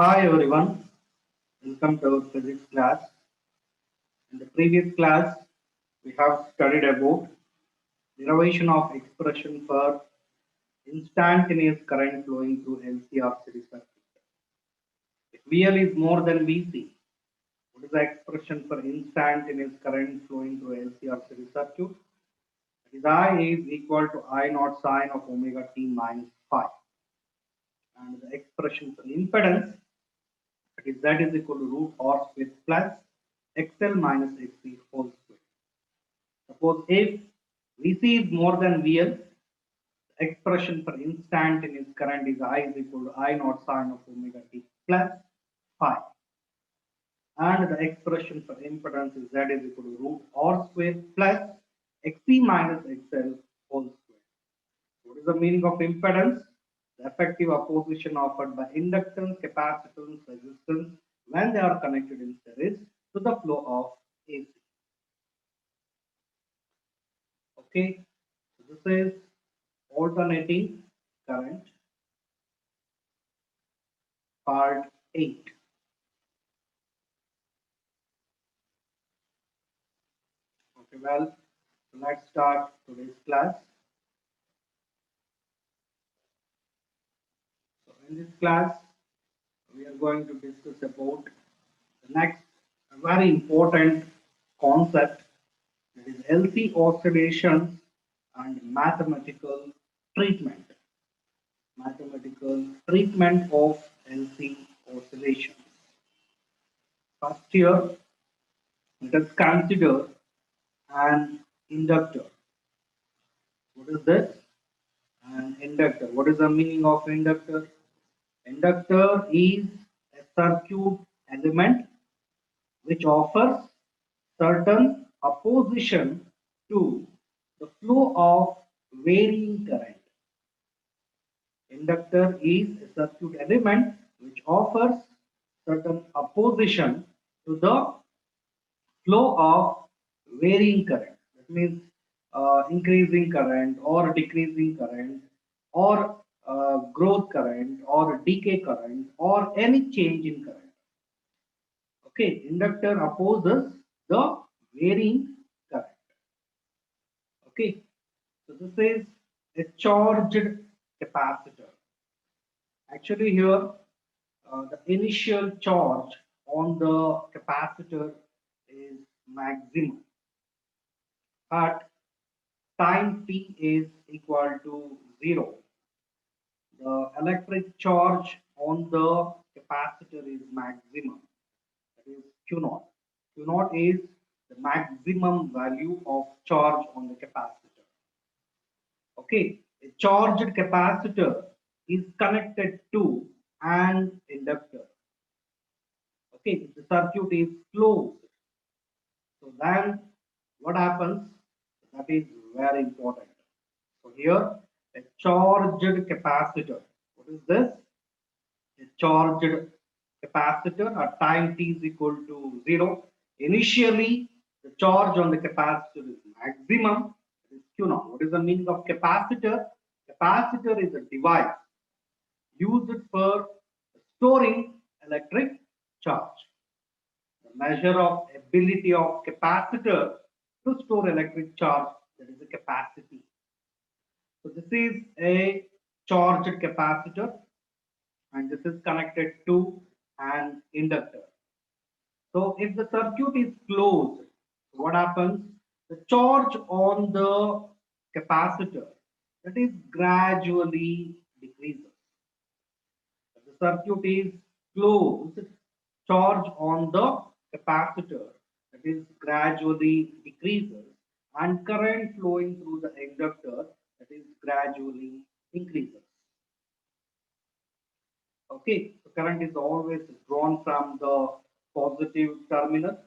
Hi everyone, welcome to our physics class. In the previous class, we have studied about derivation of expression for instantaneous current flowing through LCR series circuit. If VL is more than VC, what is the expression for instantaneous current flowing through LCR series circuit? That is I is equal to I naught sine of omega t minus phi. And the expression for impedance, that is Z is equal to root R square plus XL minus XC whole square. Suppose if VC is more than VL, the expression for instantaneous current is I is equal to I naught sine of omega t plus phi. And the expression for impedance is Z is equal to root R square plus XC minus XL whole square. What is the meaning of impedance? The effective opposition offered by inductance, capacitance, resistance when they are connected in series to the flow of AC. Okay, so this is alternating current part 8. Okay, well, let's start today's class. So in this class, we are going to discuss about the next very important concept, that is LC oscillations and treatment. Mathematical treatment of LC oscillations. First here, let us consider an inductor. What is this? An inductor. What is the meaning of inductor? Inductor is a circuit element which offers certain opposition to the flow of varying current. Inductor is a circuit element which offers certain opposition to the flow of varying current. That means increasing current or decreasing current or growth current or decay current or any change in current. Okay, inductor opposes the varying current. Okay, so this is a charged capacitor. Actually, here the initial charge on the capacitor is maximum, but time t is equal to 0. The electric charge on the capacitor is maximum, that is Q naught. Q naught is the maximum value of charge on the capacitor. Okay, a charged capacitor is connected to an inductor. Okay, if the circuit is closed, so then what happens? That is very important. So here, a charged capacitor. What is this? A charged capacitor at time t is equal to 0. Initially, the charge on the capacitor is maximum, that is Q naught. What is the meaning of capacitor? Capacitor is a device used for storing electric charge. The measure of ability of capacitor to store electric charge, that is the capacity. So this is a charged capacitor and this is connected to an inductor. So if the circuit is closed, what happens? The charge on the capacitor, that is gradually decreases. If the circuit is closed, charge on the capacitor, that is gradually decreases, and current flowing through the inductor, that is gradually increases. Okay, so current is always drawn from the positive terminal.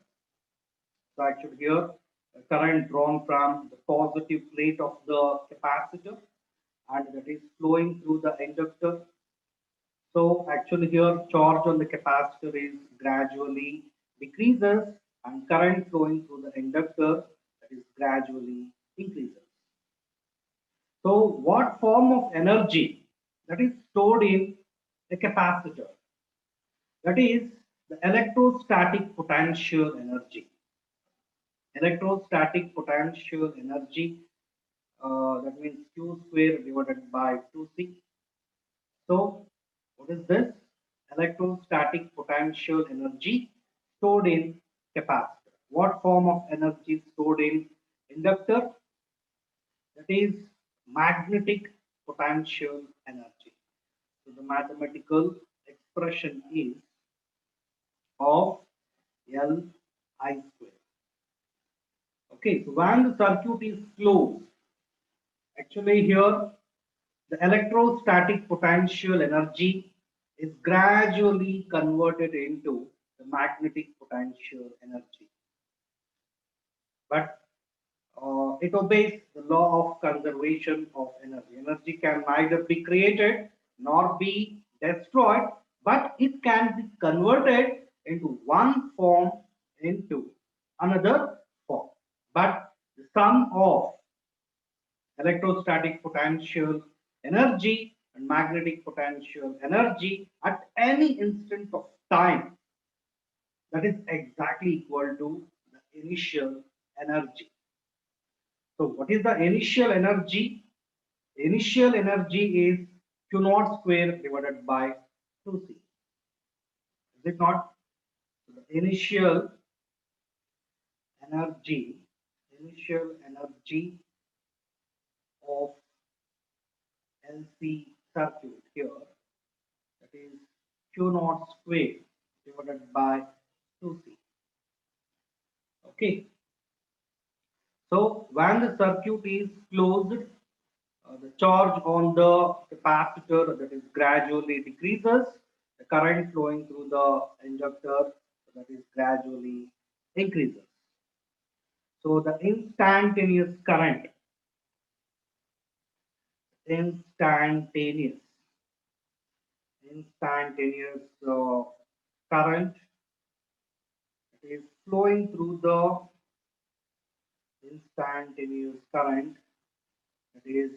So actually here, current drawn from the positive plate of the capacitor and that is flowing through the inductor. So actually here, charge on the capacitor is gradually decreases and current flowing through the inductor, that is gradually increases. So what form of energy that is stored in a capacitor? that is the electrostatic potential energy. Electrostatic potential energy, that means Q square divided by 2C. So, what is this? Electrostatic potential energy stored in capacitor. What form of energy stored in inductor? That is magnetic potential energy. So, the mathematical expression is of L I square. Okay, so when the circuit is closed, actually here the electrostatic potential energy is gradually converted into the magnetic potential energy. But it obeys the law of conservation of energy. Energy can neither be created nor be destroyed, but it can be converted into one form into another form. But the sum of electrostatic potential energy and magnetic potential energy at any instant of time, that is exactly equal to the initial energy. So what is the initial energy? Initial energy is Q naught square divided by 2C. Is it not? So the energy, initial energy of LC circuit here, that is Q naught square divided by 2C. Okay. So when the circuit is closed, the charge on the capacitor, that is gradually decreases. The current flowing through the inductor, that is gradually increases. So the instantaneous, instantaneous current is flowing through the instantaneous current that is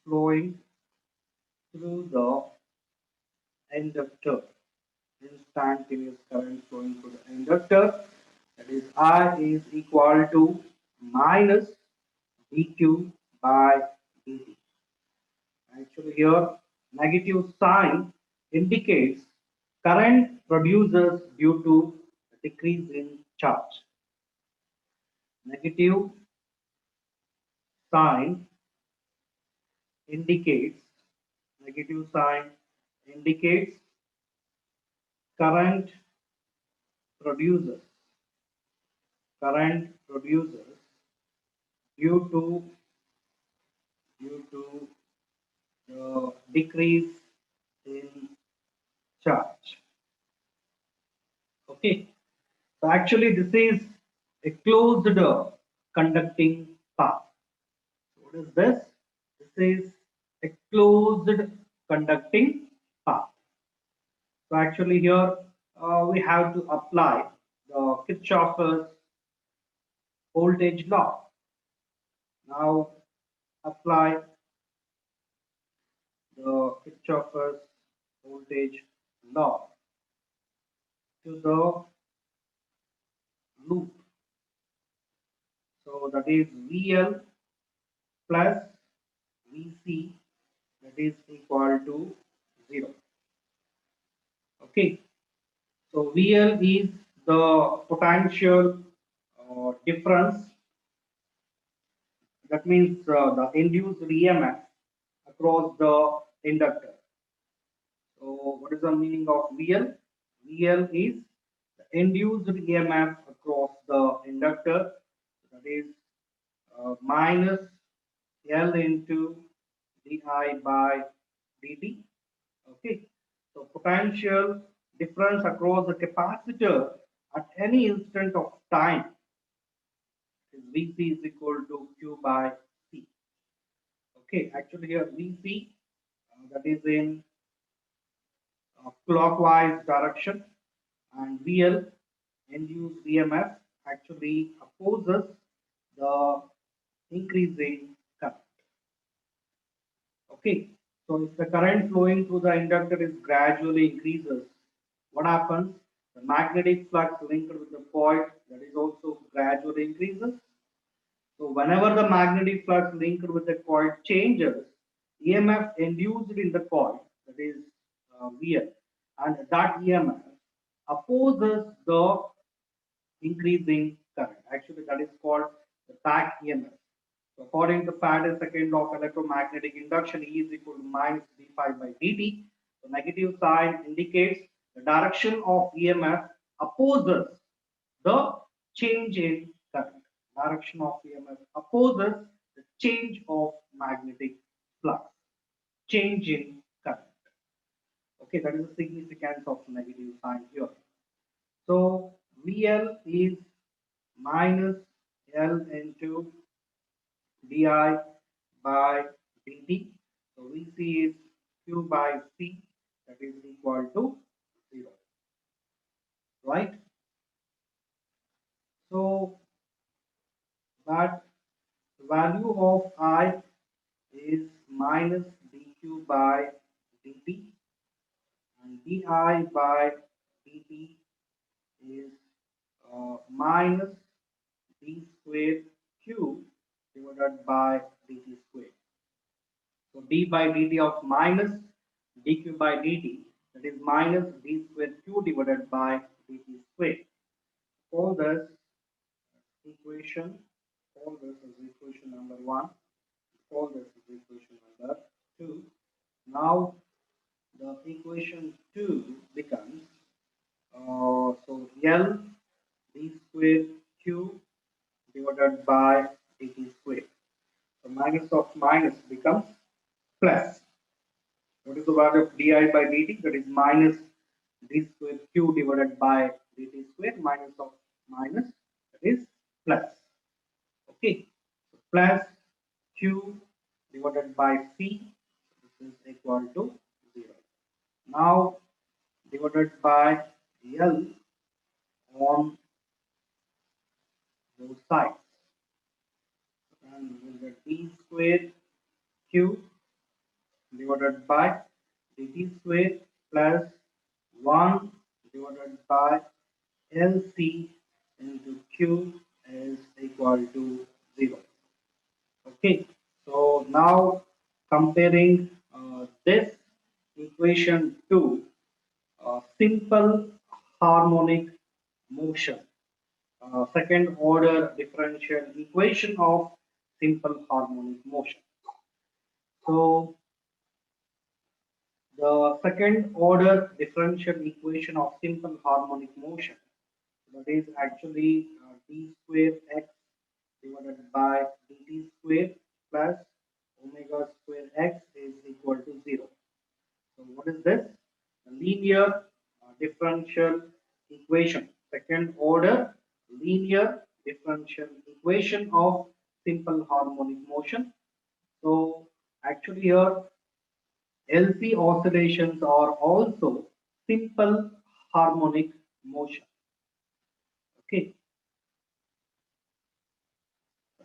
flowing through the inductor. Instantaneous current flowing through the inductor, that is I is equal to minus dq by dt. Actually here negative sign indicates current produces due to decrease in charge. Negative sign indicates negative sign indicates current produces current produces due to the decrease in charge. Okay, so actually this is a closed conducting path. What is this? This is a closed conducting path. So actually here we have to apply the Kirchhoff's voltage law. Now apply the Kirchhoff's voltage law to the loop. So that is VL plus VC, that is equal to 0. Okay. So VL is the potential difference. That means the induced EMF across the inductor. So what is the meaning of VL? VL is the induced EMF across the inductor. That is minus L into di by dt. Okay. So potential difference across the capacitor at any instant of time is Vc is equal to Q by C. Okay, actually here Vc that is in clockwise direction, and VL induced EMF actually opposes the increasing current. Okay, so if the current flowing through the inductor is gradually increases, what happens? The magnetic flux linked with the coil, that is also gradually increases. So whenever the magnetic flux linked with the coil changes, EMF induced in the coil, that is VL, and that EMF opposes the increasing current. Actually, that is called the back EMF. So according to Faraday's second law of electromagnetic induction, E is equal to minus d phi by dt. The negative sign indicates the direction of EMF opposes the change in current. Direction of EMF opposes the change of magnetic flux, change in current. Okay, that is the significance of negative sign here. So VL is minus L into di by dt. So VC is Q by C, that is equal to 0, right? So that value of I is minus dq by dt, and di by dt is minus d squared q divided by dt squared. So d by dt of minus dq by dt, that is minus d square q divided by dt square. Call this equation, call this as equation number 1, call this as equation number 2. Now the equation 2 becomes so L d square q divided by dt square. So minus of minus becomes plus. What is the value of di by dt? That is minus d square q divided by dt square, minus of minus, that is plus. Okay, so plus q divided by c, this is equal to 0. Now divided by L on both sides, and we will get d square q divided by dt square plus 1 divided by LC into Q is equal to 0. Okay, so now comparing this equation to simple harmonic motion, second order differential equation of simple harmonic motion. So the second order differential equation of simple harmonic motion, that is actually d square x divided by dt square plus omega square x is equal to 0. So what is this? A linear differential equation, second order linear differential equation of simple harmonic motion. So actually here LC oscillations are also simple harmonic motion. Okay,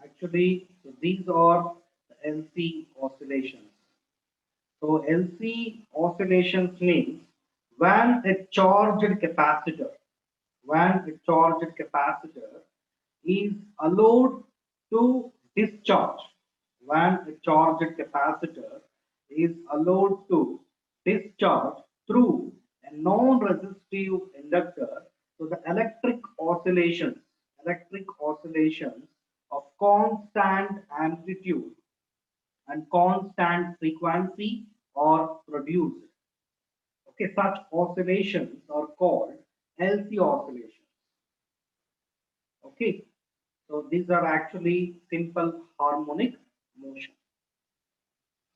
actually so these are the LC oscillations. So LC oscillations means when a charged capacitor is allowed to discharge, when a charged capacitor is allowed to discharge through a non-resistive inductor, so the electric oscillations of constant amplitude and constant frequency are produced. Okay, such oscillations are called LC oscillations. Okay, so these are actually simple harmonic motion.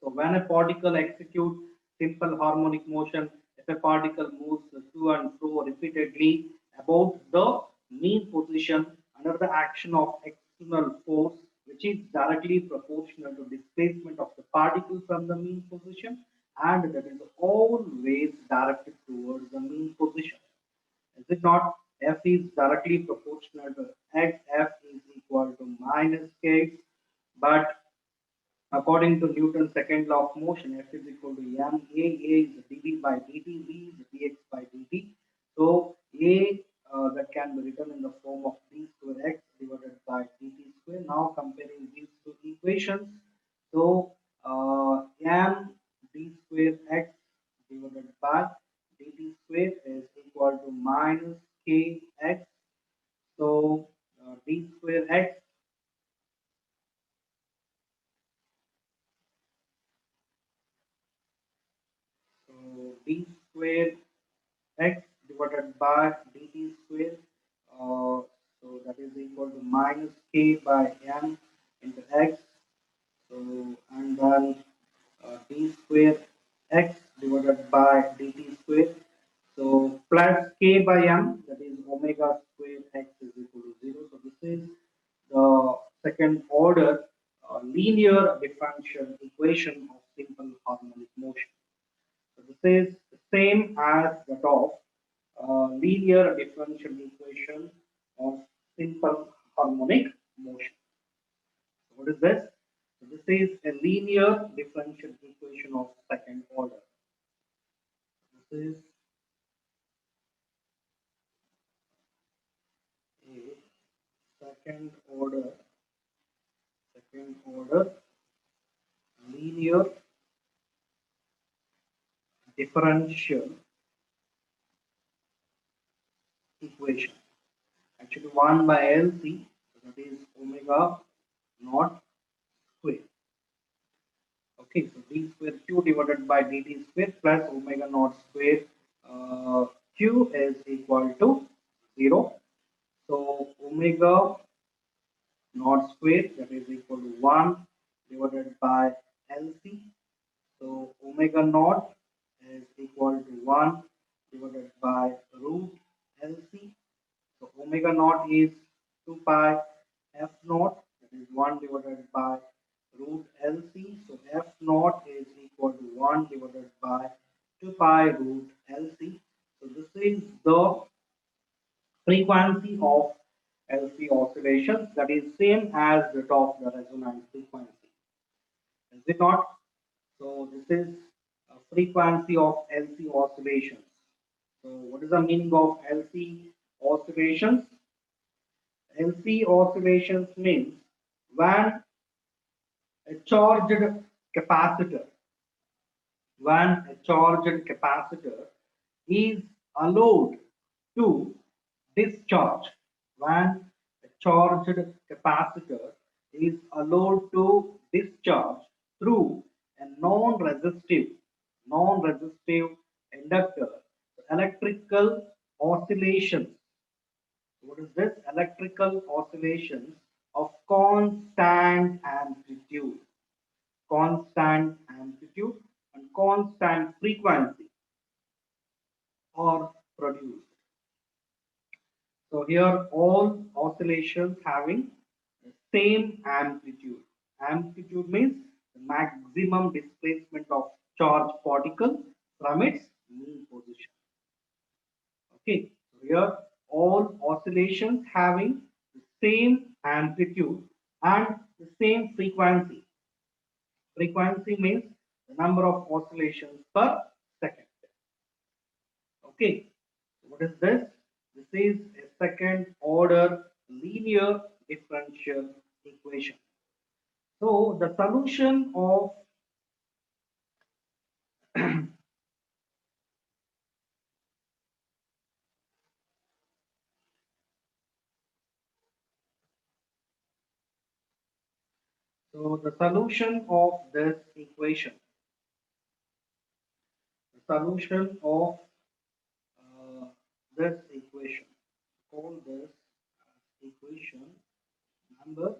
So when a particle executes simple harmonic motion, if a particle moves to and fro repeatedly about the mean position under the action of external force, which is directly proportional to displacement of the particle from the mean position, and that is always directed towards the mean position. Is it not? F is directly proportional to X, F is equal to minus K, but according to Newton's second law of motion, F is equal to ma. A is dv by dt, v is dx by dt. oscillations. So m d square x divided by dt square is equal to minus k x. So d square x, so d square x divided by dt square, so that is equal to minus k by m into x. So and then d square x divided by dt square. So plus k by m, that is omega square x is equal to 0. So this is the second order linear differential equation of simple harmonic motion. So this is the same as that of linear differential equation of simple harmonic motion. So what is this? So this is a linear differential equation of second order. This is a second order, second order linear differential equation. Actually, 1 by LC, so that is omega naught square. Okay, so d square q divided by dt square plus omega naught square q is equal to 0. So omega naught square, that is equal to 1 divided by LC. So omega naught is equal to 1 divided by root LC. So omega naught is 2 pi f naught, that is 1 divided by root LC. So f naught is equal to 1 divided by 2 pi root LC. So this is the frequency of LC oscillations, that is same as that of the resonance frequency. Is it not? So this is a frequency of LC oscillations. So what is the meaning of LC oscillations? LC oscillations means when a charged capacitor, when a charged capacitor is allowed to discharge, when a charged capacitor is allowed to discharge through a non-resistive inductor, electrical oscillations. What is this? Electrical oscillations of constant amplitude and constant frequency are produced. So here all oscillations having the same amplitude. Amplitude means the maximum displacement of charged particle from its mean position. Okay, so here all oscillations having the same amplitude and the same frequency. Frequency means the number of oscillations per second. Okay, so what is this? This is a second order linear differential equation. So the solution of the solution of this equation, the solution of uh, this equation, call this equation number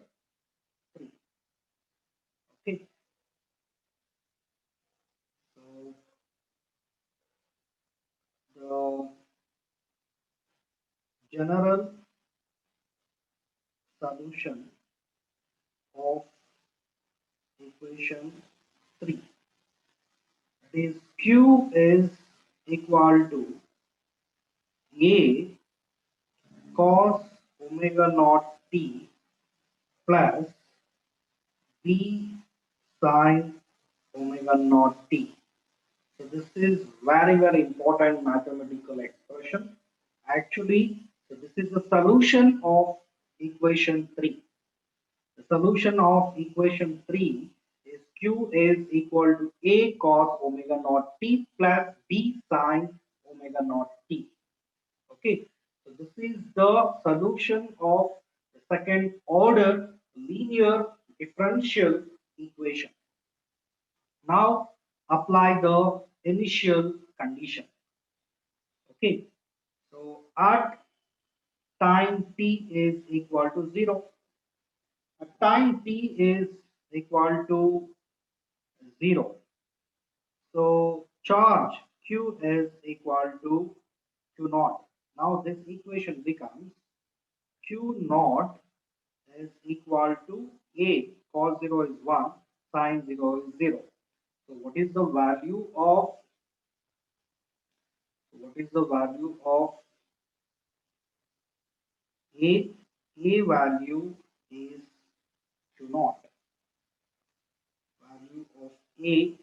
3. Okay, so the general solution of equation 3, that is q is equal to a cos omega naught t plus b sin omega naught t. So this is very important mathematical expression. Actually, so this is the solution of equation 3. The solution of equation 3 is Q is equal to A cos omega naught t plus B sin omega naught t. Okay, so this is the solution of the second order linear differential equation. Now apply the initial condition. Okay, so at time t is equal to 0, at time t is equal to 0. So charge Q is equal to Q naught. Now this equation becomes Q naught is equal to A cos 0 is 1, sin 0 is 0. So what is the value of A? A value is Q naught. Value of A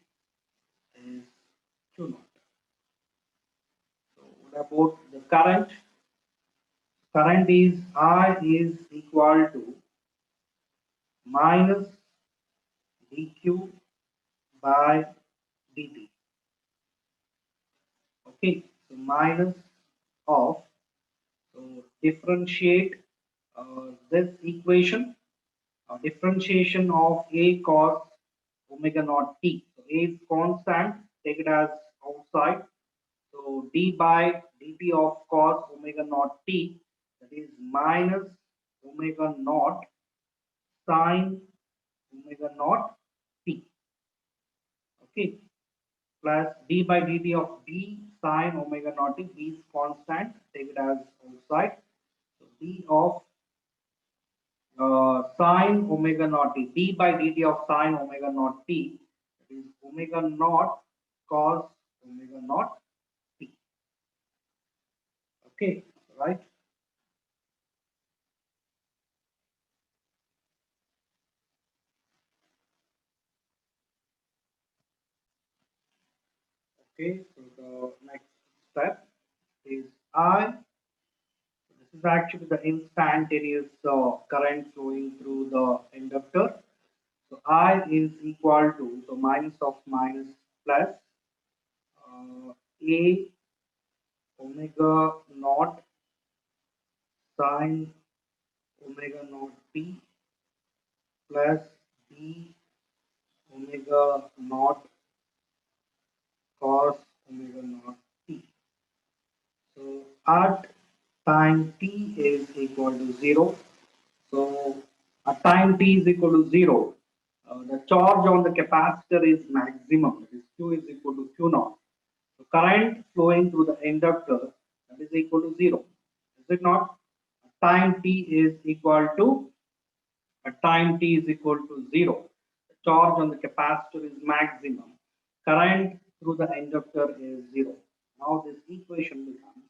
is Q naught. So what about the current? Current is I is equal to minus dq by dt. Okay, so minus of, so differentiate this equation, differentiation of a cos omega naught t. So a is constant, take it as outside. So d by dt of cos omega naught t, that is minus omega naught sine omega naught t. Okay, plus d by dt of b sine omega naught t. B is constant, take it as outside. So d of sine omega naught t, d by dt of sine omega naught t, that is omega naught cos omega naught t. Okay, right? Okay, so the next step is I. This is actually the instantaneous current flowing through the inductor. So I is equal to, so minus of minus plus A omega naught sine omega naught t plus B omega naught cos omega naught t. So at time t is equal to 0. So at time t is equal to 0, the charge on the capacitor is maximum. That is Q is equal to Q naught. So current flowing through the inductor, that is equal to 0. Is it not? Time t is equal to, at time t is equal to 0. The charge on the capacitor is maximum. Current through the inductor is 0. Now this equation becomes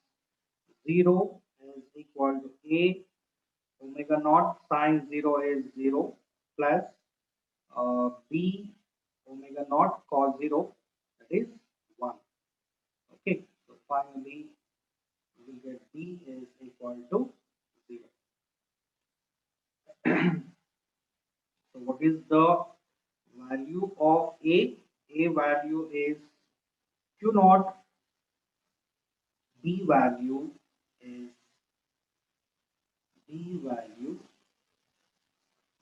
0 is equal to A omega naught sine 0 is 0 plus B omega naught cos 0, that is 1. Okay, so finally we will get B is equal to 0. So what is the value of A? A value is Q naught, B value is B value,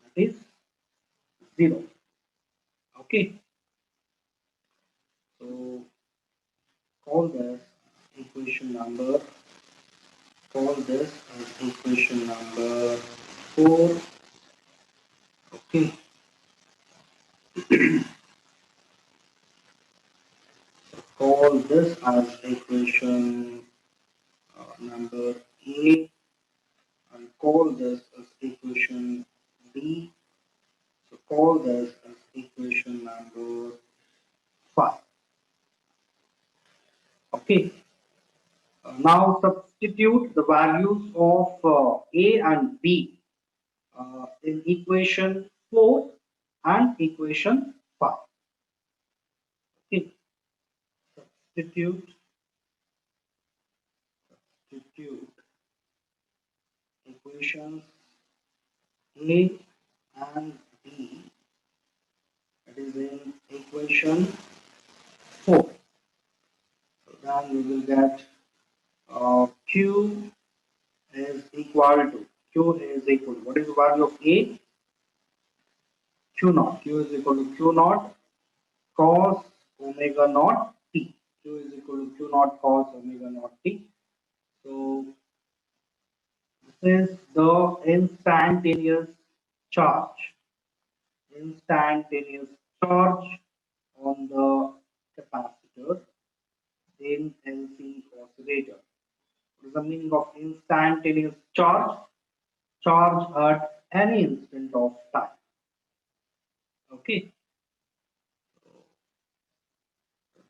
that is 0. Okay, so call this equation number, call this as equation number 4. Okay, call this as equation number 8 and call this as equation B. So call this as equation number 5. Okay, now substitute the values of A and B in equation 4 and equation 5. Okay, substitute, substitute equations A and D, that is in equation 4. So then we will get Q is equal to what is the value of A? Q naught. Q is equal to Q naught cos omega naught T. Q is equal to Q naught cos omega naught T. So this is the instantaneous charge. Instantaneous charge on the capacitor in LC oscillator. What is the meaning of instantaneous charge? Charge at any instant of time. Okay. So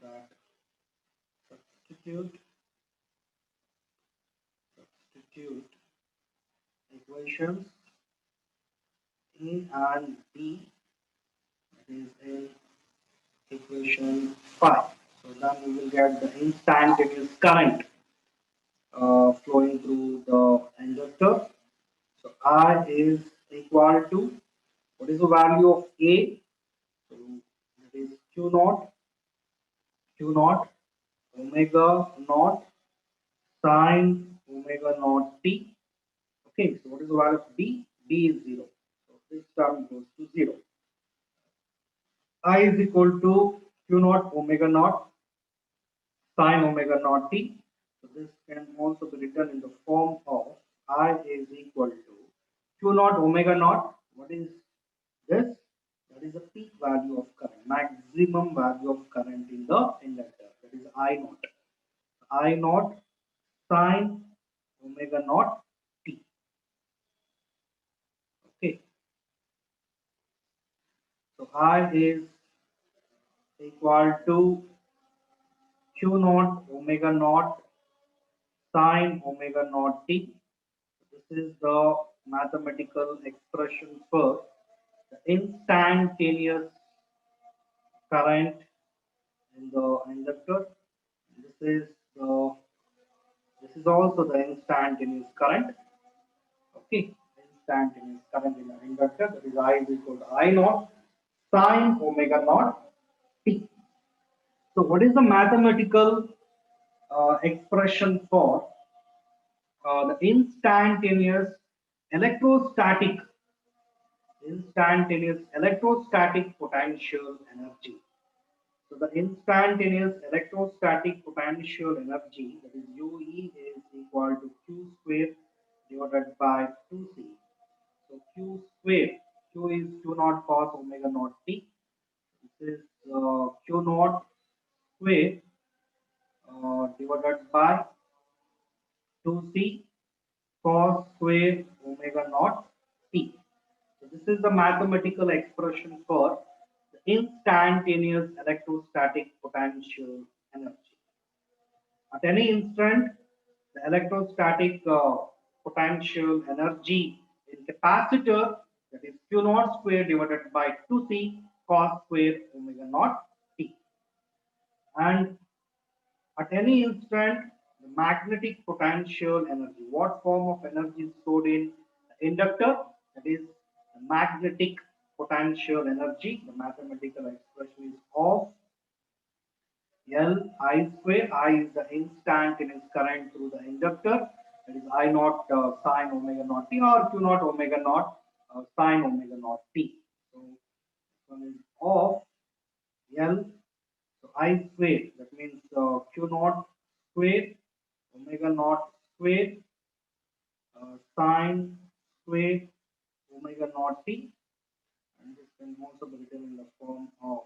that substitute substitute equations A and B, that is in equation 5. So then we will get the instantaneous current flowing through the inductor. So I is equal to, what is the value of A? So that is Q naught omega naught sine omega naught t. Okay, so what is the value of B? B is 0. So this term goes to 0. I is equal to Q naught omega naught sine omega naught t. So this can also be written in the form of I is equal to Q naught omega naught. What is this? That is the peak value of current, maximum value of current in the inductor. That is I naught. I naught sine omega naught t. Okay. So I is equal to Q naught omega naught sine omega naught t. This is the mathematical expression for the instantaneous current in the inductor. This is the this is also the instantaneous current. Okay, instantaneous current in the inductor, that is I is equal to I naught sine omega naught t. So what is the mathematical expression for the instantaneous potential energy? So the instantaneous electrostatic potential energy, that is UE, is equal to Q square divided by 2C. So Q square, Q is Q naught cos omega naught t. This is Q naught square divided by 2C cos square omega naught t. So this is the mathematical expression for the instantaneous electrostatic potential energy. At any instant, the electrostatic potential energy in capacitor, that is Q naught square divided by 2C cos square omega naught t. And at any instant, the magnetic potential energy. What form of energy is stored in the inductor? That is the magnetic potential energy. The mathematical expression is of L I square. I is the instantaneous current through the inductor. That is I naught sine omega naught t, or Q naught omega naught sine omega naught t. So this one is of L. So I square, that means Q naught square omega naught square sine square omega naught t, and this can also be written in the form of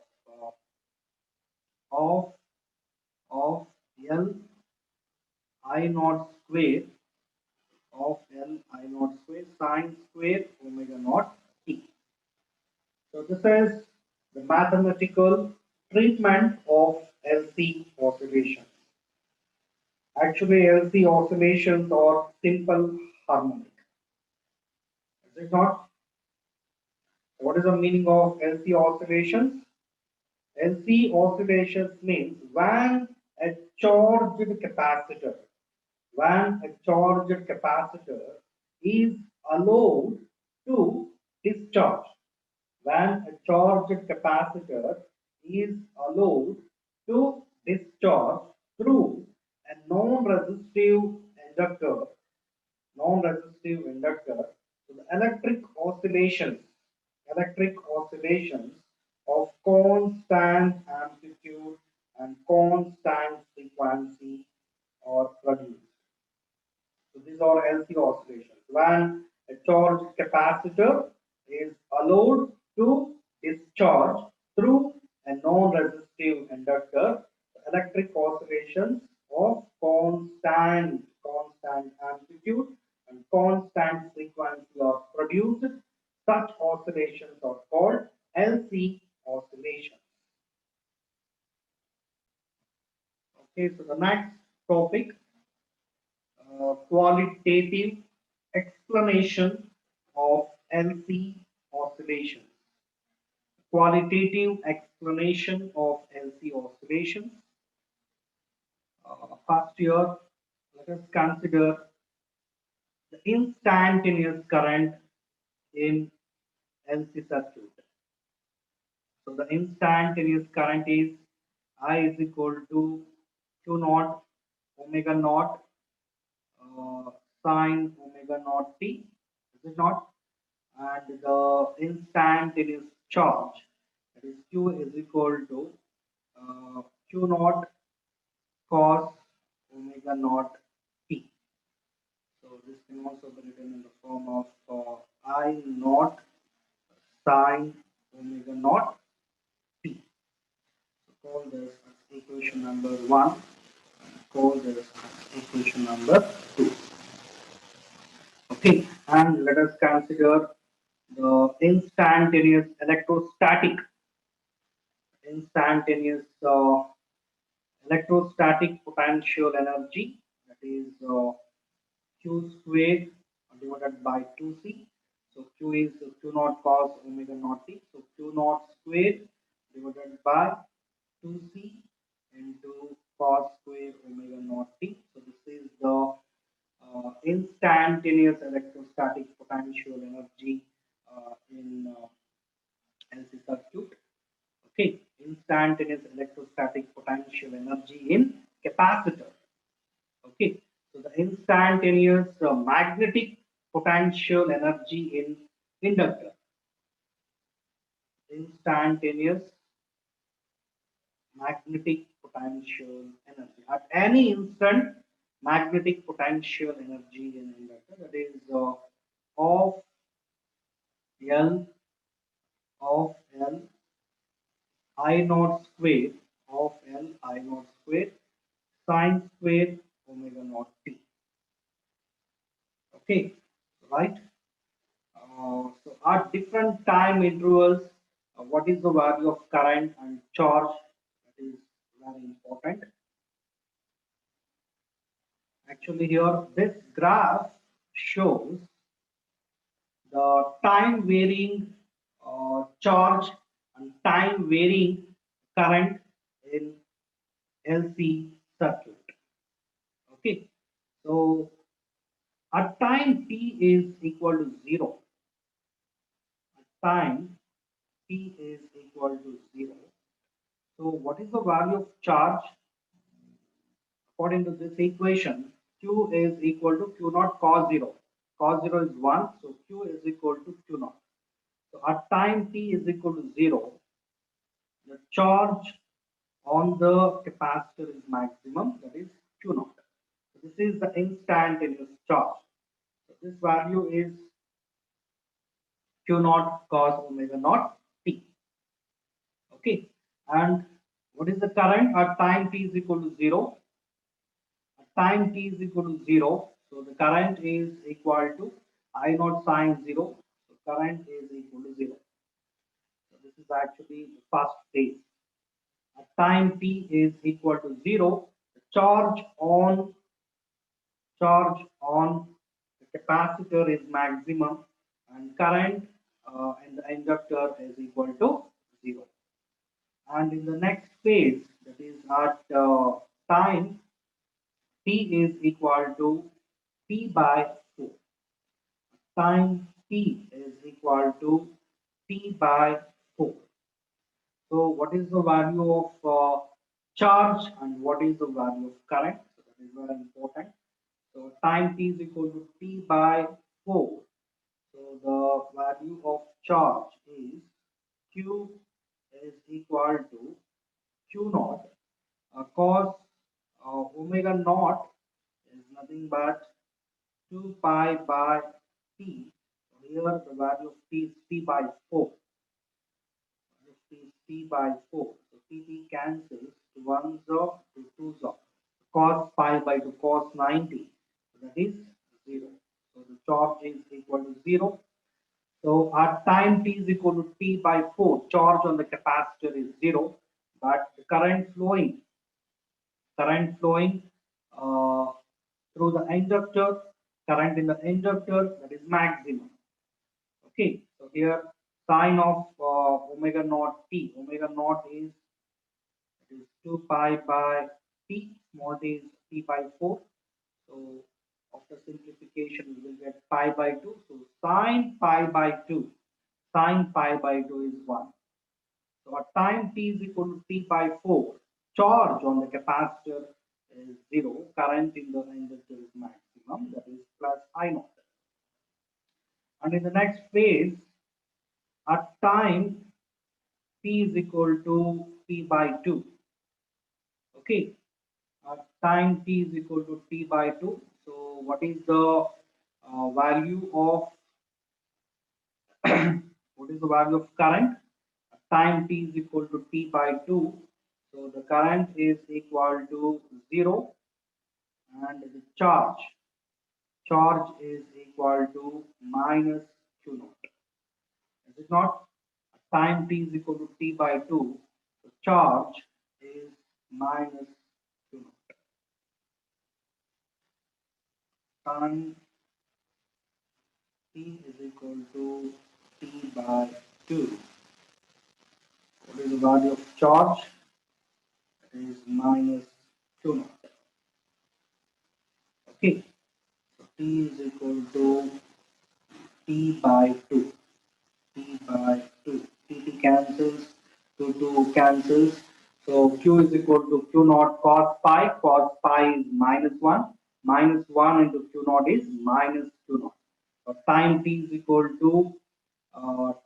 of L I naught square of L I naught square sine square omega naught t. So this is the mathematical treatment of LC oscillations. Actually, LC oscillations are simple harmonic. Is it not? What is the meaning of LC oscillations? LC oscillations means a charged capacitor, when a charged capacitor is allowed to discharge. When a charged capacitor is allowed to discharge through a inductor, non-resistive inductor, so the electric oscillations of constant amplitude and constant frequency are produced. So these are LC oscillations. When a charged capacitor is allowed to discharge through a non-resistive inductor, the electric oscillations of constant amplitude and constant frequency are produced. Such oscillations are called LC oscillations. Okay, so the next topic, qualitative explanation of LC oscillations. Qualitative explanation of LC oscillations. First here, let us consider the instantaneous current in LC circuit. So the instantaneous current is I is equal to Q naught omega naught sine omega naught t. Is it not? And the instantaneous charge, that is Q is equal to Q naught cos omega naught t. So this can also be written in the form of I naught sine omega naught t. So call this as equation number 1 and call this as equation number 2. Okay, and let us consider the instantaneous electrostatic potential energy, that is q squared divided by 2c. So q is q naught cos omega naught t. So q naught squared divided by 2c into cos square omega naught t. So this is the instantaneous electrostatic potential energy in LC circuit. Okay, instantaneous electrostatic potential energy in capacitor. Okay, so the instantaneous magnetic potential energy in inductor. Instantaneous magnetic potential energy. At any instant, magnetic potential energy in inductor, that is of L of L I naught squared of L I naught squared sine squared omega naught t. Okay, right? So at different time intervals, what is the value of current and charge? That is very important. Actually, here this graph shows the time varying charge and time varying current in LC circuit. Okay, so at time t is equal to 0, at time t is equal to 0. So what is the value of charge? According to this equation, q is equal to q naught cos 0. Cos 0 is 1, so q is equal to q naught. So at time t is equal to 0, the charge on the capacitor is maximum, that is q naught. So this is the instantaneous charge. So this value is q naught cos omega naught t. Okay, and what is the current at time t is equal to 0? At time t is equal to 0, so the current is equal to I naught sine 0. So current is equal to 0. So this is actually the first phase. At time t is equal to 0, the charge on the capacitor is maximum and current in the inductor is equal to 0. And in the next phase, that is at time t is equal to t by 4. Time T is equal to T by 4. So what is the value of charge and what is the value of current? So that is very important. So time T is equal to T by 4. So the value of charge is Q is equal to Q naught cos omega naught is nothing but 2 pi by T. So here the value of T is T by 4. This is T by 4. So T cancels to 1 zo to 2 zo. Cos pi by 2 cos 90. So that is 0. So the charge is equal to 0. So at time t is equal to T by 4, charge on the capacitor is 0, but the current flowing uh, through the inductor, current in the inductor, that is maximum. Okay, so here sine of omega naught t, omega naught is 2 pi by t, small t is T by 4. So after simplification, we will get pi by 2. So sine pi by 2, sine pi by 2 is 1. So at time t is equal to T by 4, charge on the capacitor is 0, current in the inductor is maximum, that is plus I naught. And in the next phase, at time t is equal to T by 2, okay, at time t is equal to T by 2. So what is the value of what is the value of current? Time t is equal to T by 2. So the current is equal to 0 and the charge is equal to minus Q naught. Is it not? Time t is equal to T by 2. The charge is minus Q naught. Time t is equal to T by 2. What is the value of charge? It is minus Q naught. Okay. So T is equal to T by 2. T by 2. T cancels, 2 cancels. So Q is equal to Q naught cos pi. Cos pi is minus 1. Minus 1 into Q naught is minus Q naught. So time T is equal to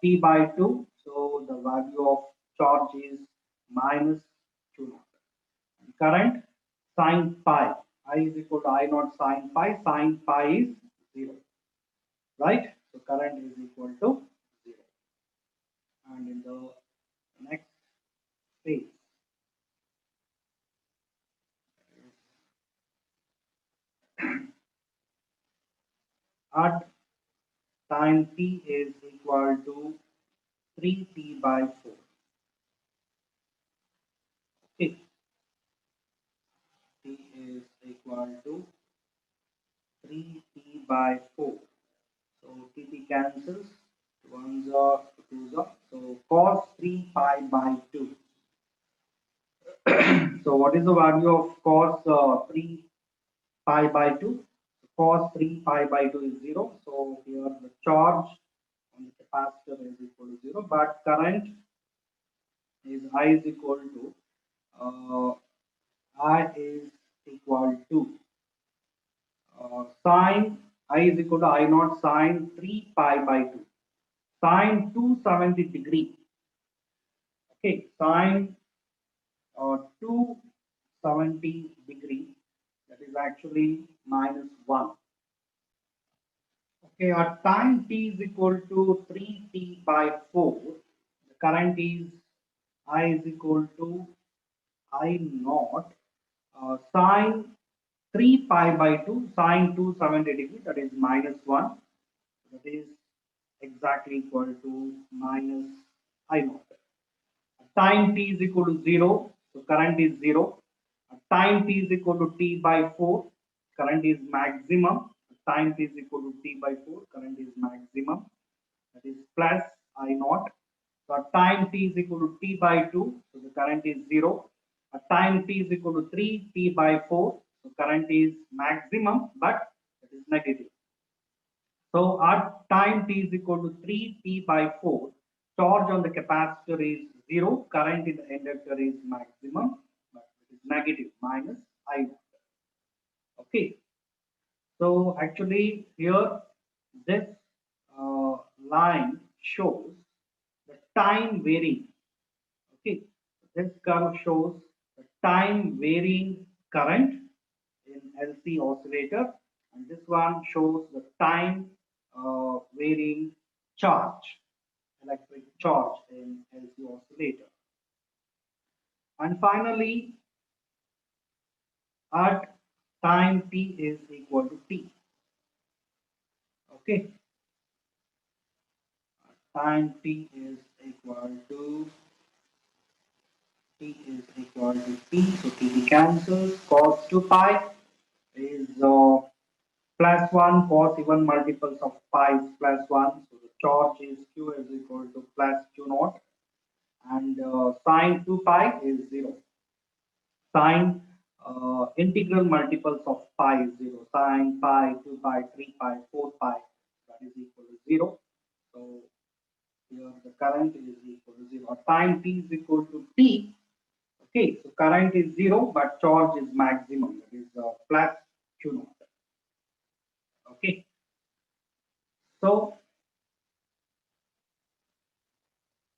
T by 2. So the value of charge is minus Q naught. And current sin pi. I is equal to I naught sin pi. Sin pi is 0. Right? So current is equal to 0. And in the next phase, at time t is equal to 3t by 4. Okay, t is equal to 3t by 4. So t cancels, 1s are 2s are. So cos 3 pi by 2. So what is the value of cos 3 pi by 2? Cos 3 pi by 2 is 0. So here the charge on the capacitor is equal to 0, but current is I is equal to I is equal to sine I is equal to I naught sine 3 pi by 2. Sine 270 degree. Okay, sine 270 degree, that is actually minus 1. Okay, our time t is equal to 3t by 4. The current is I is equal to I naught sine 3 pi by 2 sine 270 degree, that is minus 1. That is exactly equal to minus I naught. Time t is equal to 0, so current is 0. Time t is equal to T by 4, current is maximum. Time t is equal to T by 4, current is maximum. That is plus I naught. So at time t is equal to T by 2, so the current is 0. At time t is equal to 3 T by 4, so current is maximum but it is negative. So at time t is equal to 3t by 4, charge on the capacitor is 0, current in the inductor is maximum, but it is negative minus I. Okay, so actually here this line shows the time varying. Okay, this curve shows the time varying current in LC oscillator, and this one shows the time varying charge, electric charge in LC oscillator. And finally, at time t is equal to t. Okay, time t is equal to t, so t cancels. Cos 2 pi is plus 1, cos even multiples of pi is plus 1, so the charge is q is equal to plus q naught, and sine 2 pi is 0. Sine integral multiples of pi is 0. Sine pi, 2 pi, 3 pi, 4 pi, that is equal to 0. So here the current is equal to 0. Time t is equal to t. Okay, so current is 0, but charge is maximum, that is plus q naught. Okay, so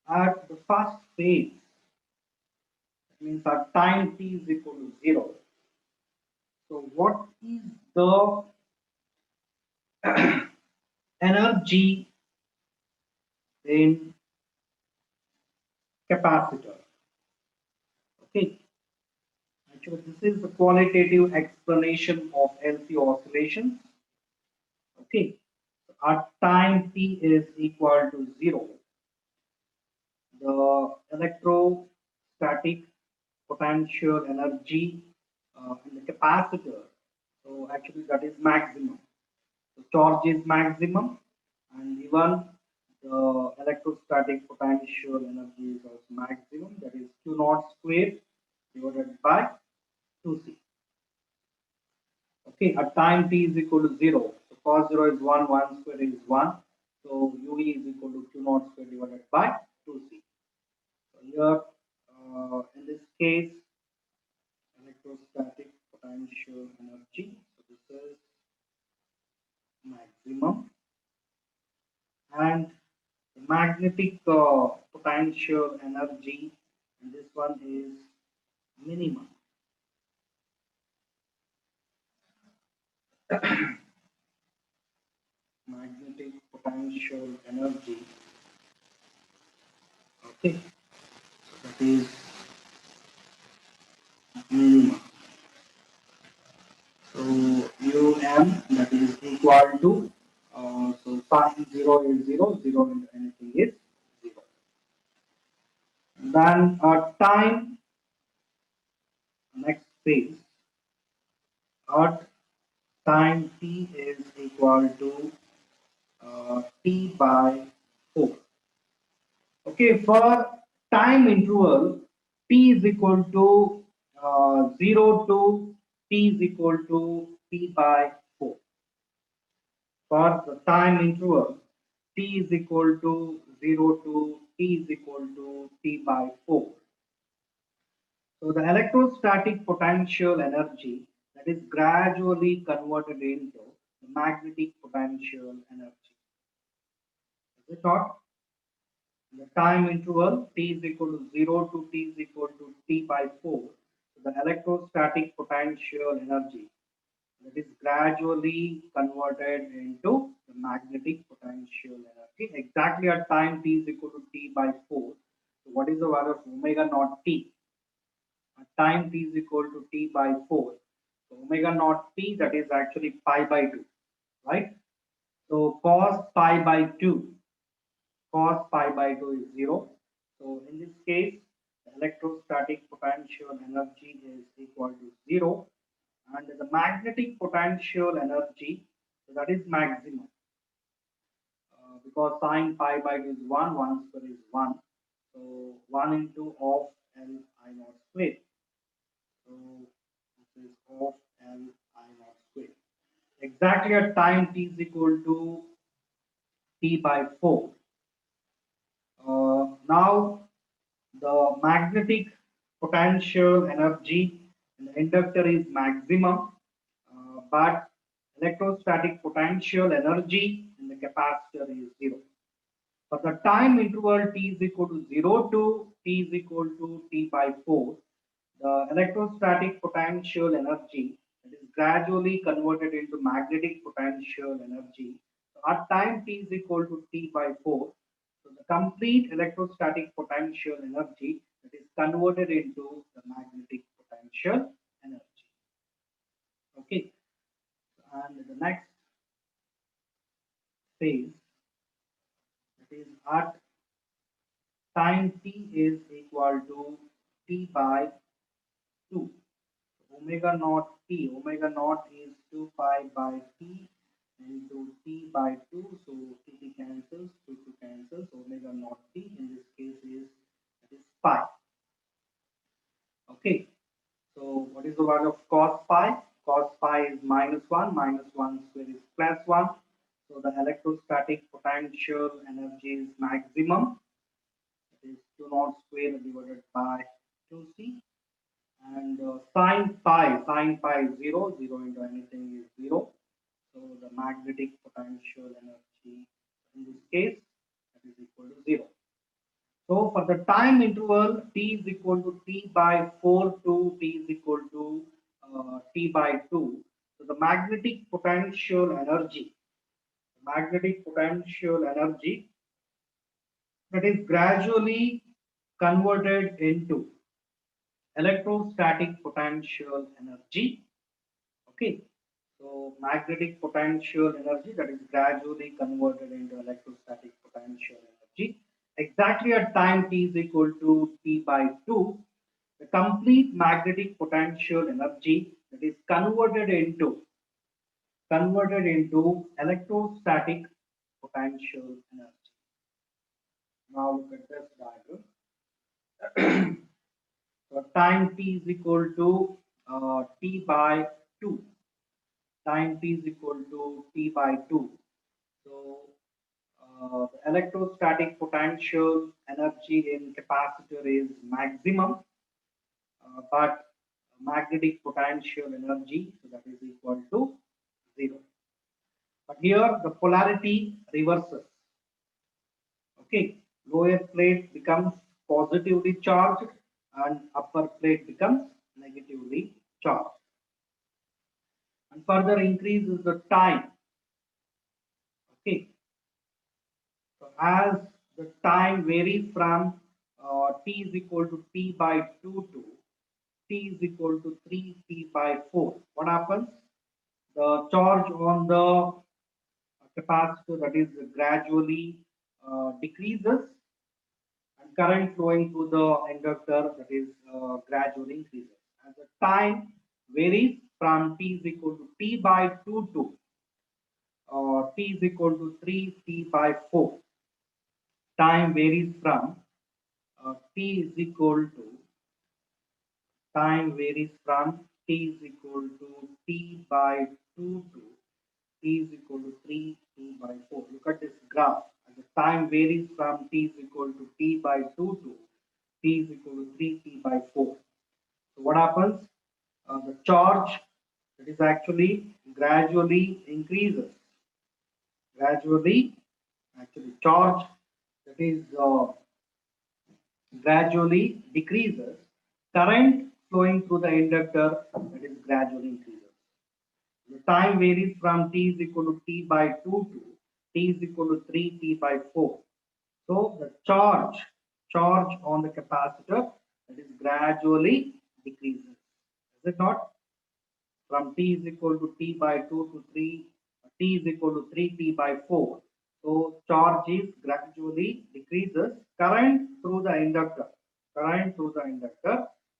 at the first phase, that means our time t is equal to 0. So what is the energy in capacitor? Okay, actually this is the qualitative explanation of LC oscillations. Okay, so our time t is equal to 0. The electrostatic potential energy in the capacitor, so actually that is maximum. The charge is maximum, and even the electrostatic potential energy is also maximum, that is q naught squared divided by 2c. Okay, at time t is equal to 0, so cos 0 is 1, 1 squared is 1, so ue is equal to q naught squared divided by 2c. So here in this case, electrostatic potential energy, so this is maximum, and the magnetic potential energy, and this one is minimum. Magnetic potential energy, okay, so that is minimum. So um, that is equal to so sine 0 is 0, 0 into anything is 0. Then time, next phase, at time t is equal to t by 4. Okay, for time interval t is equal to 0 to t is equal to t by 4. For the time interval t is equal to 0 to t is equal to t by 4. So the electrostatic potential energy that is gradually converted into the magnetic potential energy. Is it not? The time interval t is equal to 0 to t is equal to t by 4. So the electrostatic potential energy that is gradually converted into the magnetic potential energy exactly at time t is equal to t by 4. So what is the value of omega naught t? At time t is equal to t by 4. So omega naught t, that is actually pi by 2, right? So cos pi by 2 is 0. So in this case, the electrostatic potential energy is equal to 0, and the magnetic potential energy, so that is maximum, because sine pi by 2 is 1, 1 square is 1. So 1 into of L I naught square. So this is of L I naught square. Exactly at time t is equal to t by 4. Now the magnetic potential energy in the inductor is maximum, but electrostatic potential energy in the capacitor is zero. For the time interval t is equal to 0 to t is equal to t by 4, the electrostatic potential energy is gradually converted into magnetic potential energy. So at time t is equal to t by 4, so the complete electrostatic potential energy that is converted into the magnetic potential energy. Okay, and the next phase, that is at time t is equal to t by 2. Omega naught t, omega naught is 2 pi by t into t by 2. So t cancels, 2 cancels. Omega naught t in this case is, that is pi. Okay. So what is the value of cos pi? Cos pi is minus 1 square is plus 1. So the electrostatic potential energy is maximum. It is 2 naught square divided by 2c. And sine pi is 0, 0 into anything is 0. So the magnetic potential energy in this case, that is equal to 0. So for the time interval t is equal to t by 4 to t is equal to t by 2. So the magnetic potential energy that is gradually converted into electrostatic potential energy. Okay, so magnetic potential energy that is gradually converted into electrostatic potential energy. Exactly at time t is equal to t by 2, the complete magnetic potential energy that is converted into electrostatic potential energy. Now look at this diagram. So time t is equal to t by 2. Time t is equal to t by 2. So the electrostatic potential energy in capacitor is maximum, but magnetic potential energy, so that is equal to 0. But here the polarity reverses. Okay, lower plate becomes positively charged and upper plate becomes negatively charged. And further increases the time. Okay, so as the time varies from t is equal to t by 2 to t is equal to 3t by 4, what happens? The charge on the capacitor, that is gradually decreases, and current flowing through the inductor, that is gradually increases. As the time varies from t is equal to t by 2 to t is equal to 3t by 4. Time varies from t is equal to time varies from t is equal to t by 2 to t is equal to 3t by 4. Look at this graph. As the time varies from t is equal to t by 2 to t is equal to 3t by 4. So what happens? The charge that is actually gradually increases. Actually charge that is gradually decreases. Current flowing through the inductor, that is gradually increases. The time varies from t is equal to t by 2 to t is equal to 3t by 4. So the charge on the capacitor, that is gradually decreases. Is it not? From t is equal to t by 2 to 3, t is equal to 3t by 4. So charge is gradually decreases. Current through the inductor,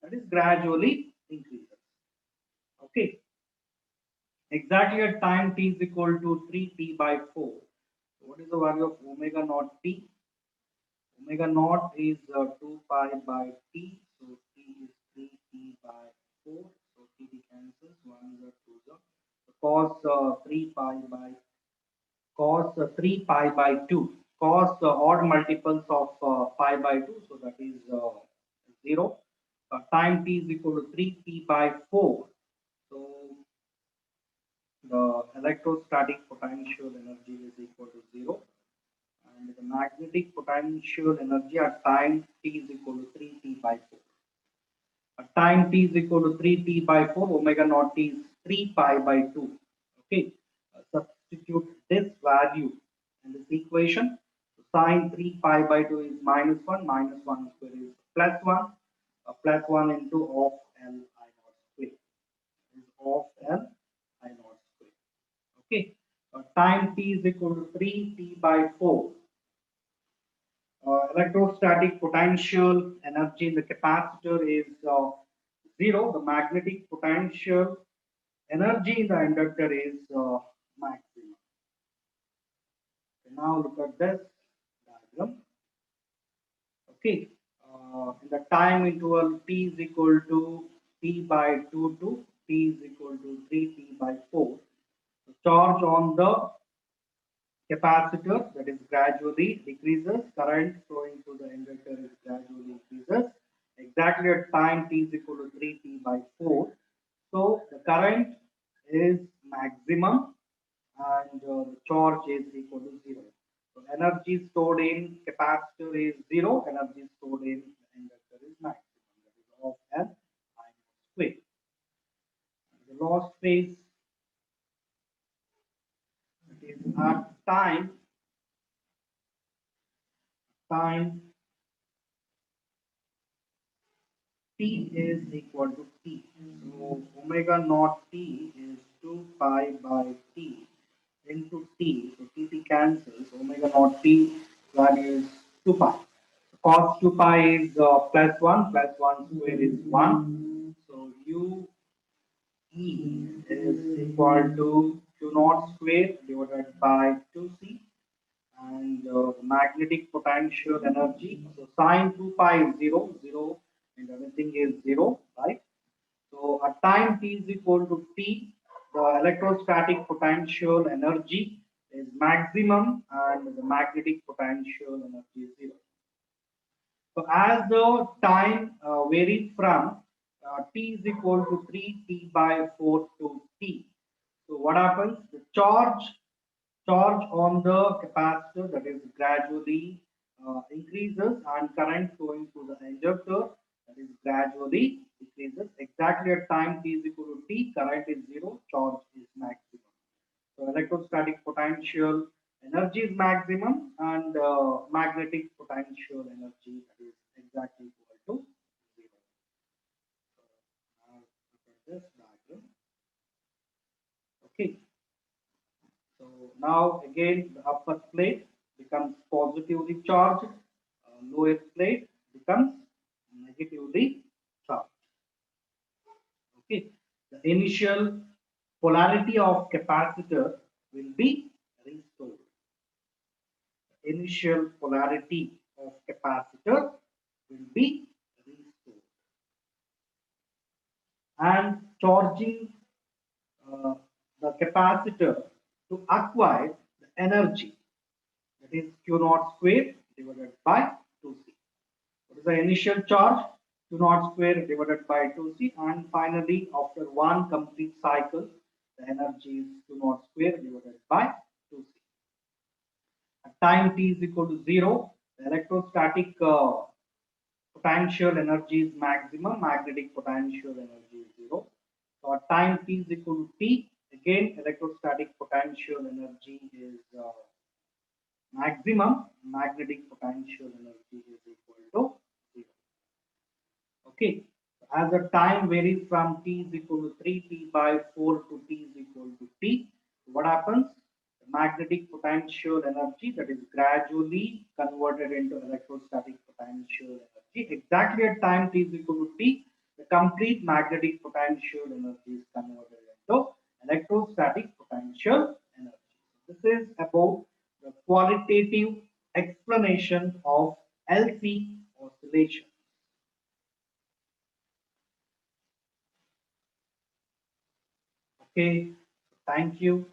that is gradually increases. Okay. Exactly at time t is equal to 3t by 4. So what is the value of omega naught t? Omega naught is 2 pi by t. So t is 3t by 4. So t cancels. 1 is 2 is cos 3 pi by cos 3 pi by 2, cos odd multiples of pi by 2, so that is 0. Time t is equal to 3 p by 4. So the electrostatic potential energy is equal to 0, and the magnetic potential energy at time t is equal to 3p by 4. At time t is equal to 3p by 4, omega naught t is 3 pi by 2. Okay, substitute this value in this equation. So sine 3 pi by 2 is minus 1 square is plus 1, plus 1 into of L I naught square is of L I naught square. Okay, time t is equal to 3p by 4. Electrostatic potential energy in the capacitor is 0. The magnetic potential energy in the inductor is maximum. Okay, now look at this diagram. Okay, in the time interval t is equal to p by 2 to t is equal to 3p by 4. The charge on the capacitor, that is gradually decreases, current flowing through the inductor is gradually increases exactly at time t is equal to 3t by 4. So the current is maximum, and the charge is equal to 0. So energy stored in capacitor is 0, energy stored in inductor is maximum, that is of L I square. The lost phase, that is at time t is equal to t. So omega naught t is 2 pi by t into t. So t cancels. Omega naught t value is 2 pi. So cos 2 pi is plus 1, plus 1 square is 1. So u e is equal to q naught square divided by 2c, and magnetic potential energy. So sine 2 pi is 0, 0, and everything is 0, right? So at time t is equal to t, the electrostatic potential energy is maximum, and the magnetic potential energy is 0. So as the time varies from t is equal to 3t by 4 to t. So what happens? The charge on the capacitor, that is gradually increases, and current flowing through the inductor, that is gradually decreases. Exactly at time t is equal to t, current is 0, charge is maximum. So electrostatic potential energy is maximum, and magnetic potential energy, that is exactly equal to 0. So now look at this diagram. Okay. So now again the upper plate becomes positively charged, lower plate becomes negatively charged. Okay, the initial polarity of capacitor will be restored. The initial polarity of capacitor will be restored, and charging uh, the capacitor to acquire the energy, that is q naught square divided by 2c. What is the initial charge? Q naught square divided by 2c, and finally after one complete cycle the energy is q naught square divided by 2c. At time t is equal to 0, the electrostatic potential energy is maximum, magnetic potential energy is 0. So at time t is equal to t, again electrostatic potential energy is maximum, magnetic potential energy is equal to 0. Okay, as the time varies from t is equal to 3t by 4 to t is equal to t, what happens? The magnetic potential energy, that is gradually converted into electrostatic potential energy. Exactly at time t is equal to t, the complete magnetic potential energy is converted into electrostatic potential energy. This is about the qualitative explanation of LC oscillation. Okay, thank you.